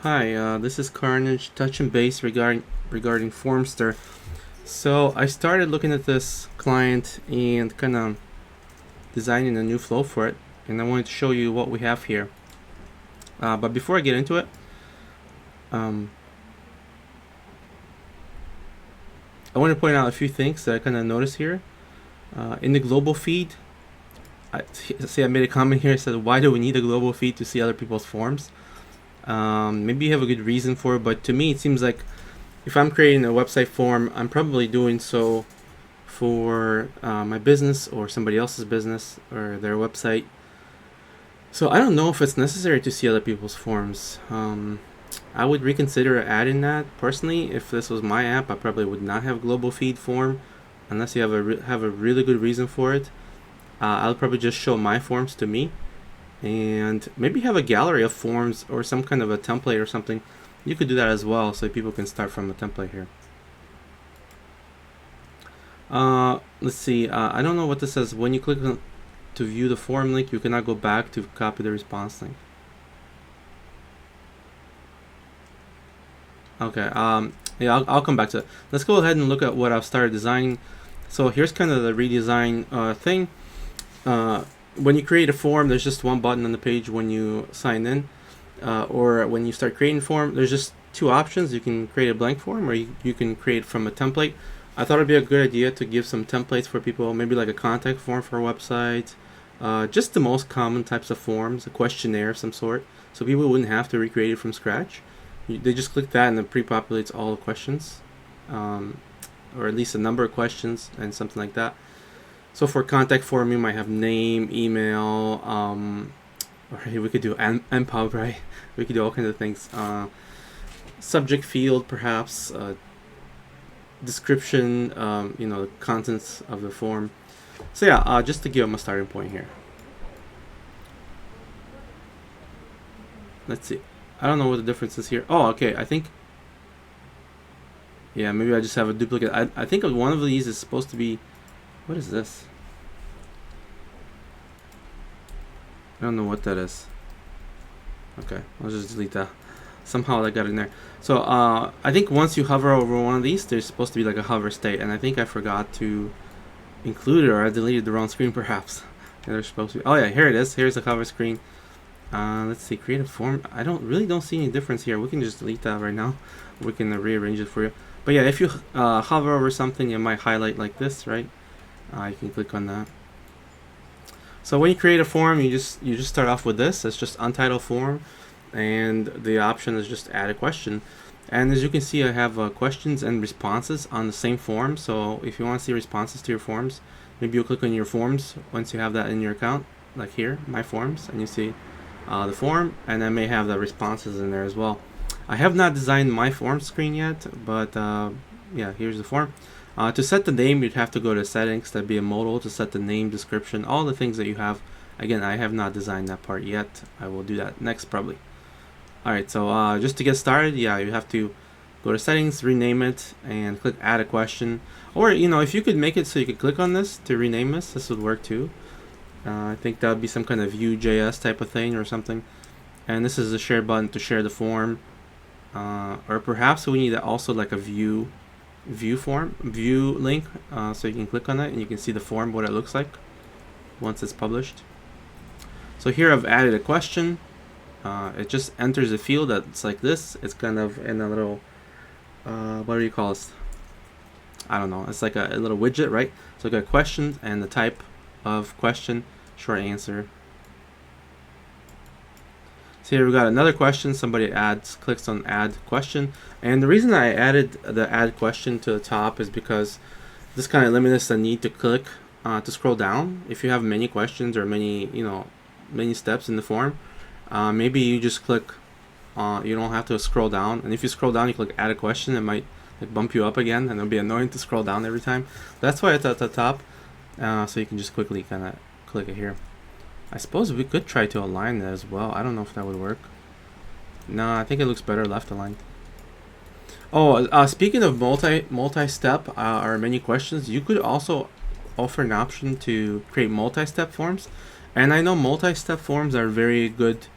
Hi, this is Carnage, touching base regarding Formstr. So I started looking at this client and kind of designing a new flow for it, and I wanted to show you what we have here. But before I get into it, I want to point out a few things that I kind of noticed here. In the global feed, I made a comment here that said, why do we need a global feed to see other people's forms? Maybe you have a good reason for it, but to me it seems like if I'm creating a website form, I'm probably doing so for my business or somebody else's business or their website. So I don't know if it's necessary to see other people's forms. I would reconsider adding that. Personally, if this was my app, I probably would not have global feed form unless you have a really good reason for it. I'll probably just show my forms to me, and maybe have a gallery of forms or some kind of a template or something. You could do that as well, so people can start from a template here. Let's see. I don't know what this says. When you click on to view the form link, you cannot go back to copy the response link. Okay. Yeah, I'll come back to it. Let's go ahead and look at what I've started designing. So here's kind of the redesign thing. When you create a form, there's just one button on the page when you sign in, or when you start creating a form, there's just two options. You can create a blank form, or you can create from a template. I thought it'd be a good idea to give some templates for people, maybe like a contact form for a website, just the most common types of forms, a questionnaire of some sort, so people wouldn't have to recreate it from scratch. They just click that and it pre-populates all the questions, or at least a number of questions and something like that. So for contact form, you might have name, email, or we could do npub, right? We could do all kinds of things. Subject field, perhaps, description, the contents of the form. So yeah, just to give them a starting point here. Let's see. I don't know what the difference is here. Oh, okay. I think. Yeah, maybe I just have a duplicate. I think one of these is supposed to be. What is this? I don't know what that is. Okay, I'll just delete that. Somehow I got in there. So I think once you hover over one of these, there's supposed to be like a hover state, and I think I forgot to include it, or I deleted the wrong screen perhaps. There's supposed to be. Oh yeah, here it is. Here's the hover screen. Let's see, create a form. I don't see any difference here. We can just delete that right now. We can rearrange it for you. But yeah, if you hover over something, it might highlight like this, right? You can click on that. So when you create a form, you just start off with this. It's just untitled form, and the option is just add a question. And as you can see, I have questions and responses on the same form. So if you want to see responses to your forms, maybe you'll click on your forms once you have that in your account, like here, my forms, and you see the form, and I may have the responses in there as well. I have not designed my form screen yet, but yeah, here's the form. To set the name, you'd have to go to settings. That'd be a modal to set the name, description, all the things that you have. Again, I have not designed that part yet. I will do that next probably. Alright, so just to get started, yeah, you have to go to settings, rename it, and click add a question. Or, if you could make it so you could click on this to rename this would work too. I think that would be some kind of Vue.js type of thing or something. And this is the share button to share the form. Or perhaps we need also like a view link, so you can click on it and you can see the form, what it looks like once it's published. So here I've added a question. It just enters a field that's like this. It's kind of in a little what do you call this? I don't know. It's like a little widget, right? So I got questions and the type of question, short answer. So here we got another question. Somebody clicks on add question, and the reason I added the add question to the top is because this kind of limits the need to click to scroll down. If you have many questions or many steps in the form, maybe you just click. You don't have to scroll down, and if you scroll down, you click add a question, it might bump you up again, and it'll be annoying to scroll down every time. That's why it's at the top, so you can just quickly kind of click it here. I suppose we could try to align that as well. I don't know if that would work. No, I think it looks better left aligned. Oh, speaking of multi-step or many questions, you could also offer an option to create multi-step forms. And I know multi-step forms are very good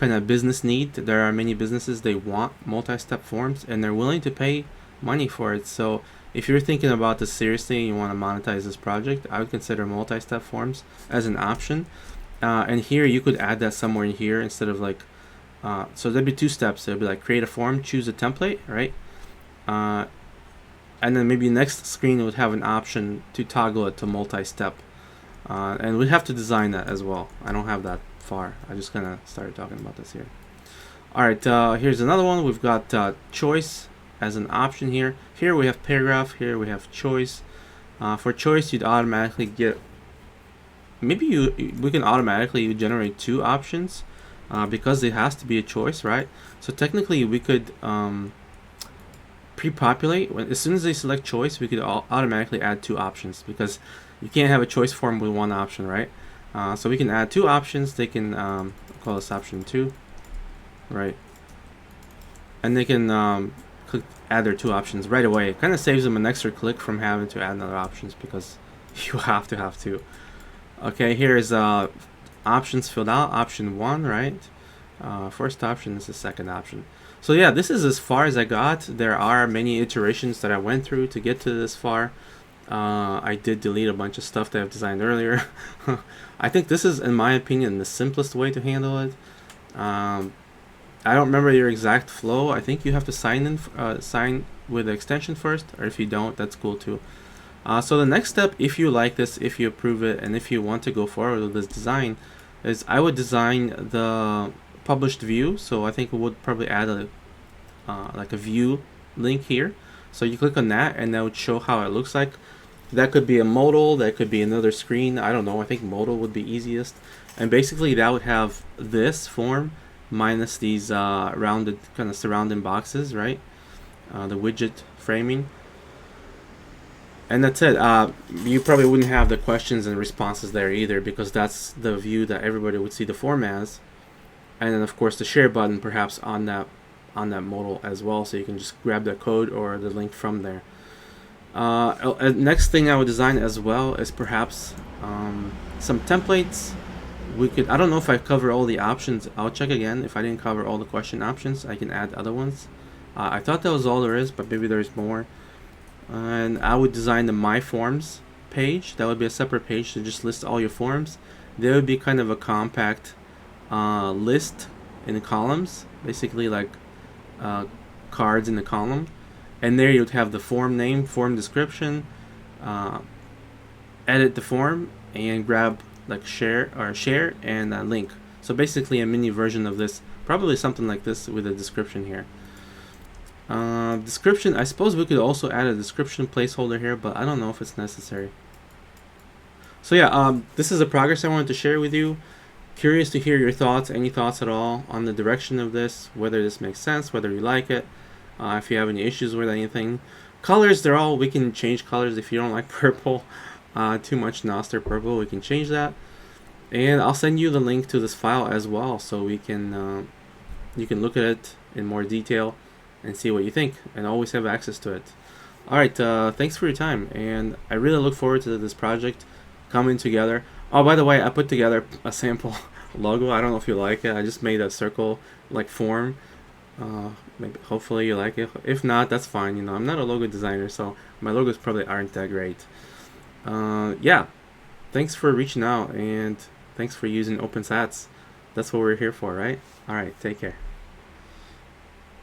kind of business need. There are many businesses, they want multi-step forms and they're willing to pay money for it. So if you're thinking about this seriously and you want to monetize this project, I would consider multi-step forms as an option. And here you could add that somewhere in here instead of like, so there'd be 2 steps. There'd be like create a form, choose a template, right? And then maybe next screen would have an option to toggle it to multi-step. And we'd have to design that as well. I don't have that far. I just kind of started talking about this here. All right, here's another one. We've got choice as an option here. Here we have paragraph. Here we have choice. For choice, you'd automatically get. Maybe we can automatically generate 2 options because it has to be a choice, right? So technically, we could pre-populate. As soon as they select choice, we could automatically add 2 options because you can't have a choice form with 1 option, right? So we can add 2 options. They can call this option 2, right? And they can click add their 2 options right away. It kind of saves them an extra click from having to add another options because you have to have 2. Okay, here's options filled out. Option 1, right? First option is the second option. So yeah, this is as far as I got. There are many iterations that I went through to get to this far. I did delete a bunch of stuff that I've designed earlier. I think this is, in my opinion, the simplest way to handle it. I don't remember your exact flow. I think you have to sign with the extension first, or if you don't, that's cool too. So the next step, if you like this, if you approve it, and if you want to go forward with this design, is I would design the published view. So I think we would probably add a like a view link here. So you click on that, and that would show how it looks like. That could be a modal, that could be another screen. I don't know. I think modal would be easiest. And basically, that would have this form minus these rounded kind of surrounding boxes, right? The widget framing. And that's it. You probably wouldn't have the questions and responses there either because that's the view that everybody would see the form as. And then of course the share button perhaps on that modal as well, so you can just grab the code or the link from there. Next thing I would design as well is perhaps some templates. I don't know if I cover all the options. I'll check again. If I didn't cover all the question options, I can add other ones. I thought that was all there is, but maybe there's more. And I would design the My Forms page. That would be a separate page to just list all your forms. There would be kind of a compact list in the columns, basically like cards in the column. And there you'd have the form name, form description, edit the form, and grab like share and a link. So basically a mini version of this, probably something like this with a description here. Description, I suppose we could also add a description placeholder here, but I don't know if it's necessary. So yeah, this is the progress I wanted to share with you. Curious to hear your thoughts, any thoughts at all on the direction of this, whether this makes sense, whether you like it, if you have any issues with anything. Colors, we can change colors. If you don't like purple, too much Noster purple, we can change that. And I'll send you the link to this file as well, so you can look at it in more detail and see what you think, and always have access to it. Alright, thanks for your time, and I really look forward to this project coming together. Oh, by the way, I put together a sample logo. I don't know if you like it. I just made a circle like form. Maybe, hopefully you like it. If not, that's fine. You know, I'm not a logo designer, so my logos probably aren't that great. Yeah, thanks for reaching out, and thanks for using OpenSats. That's what we're here for, right? Alright, take care.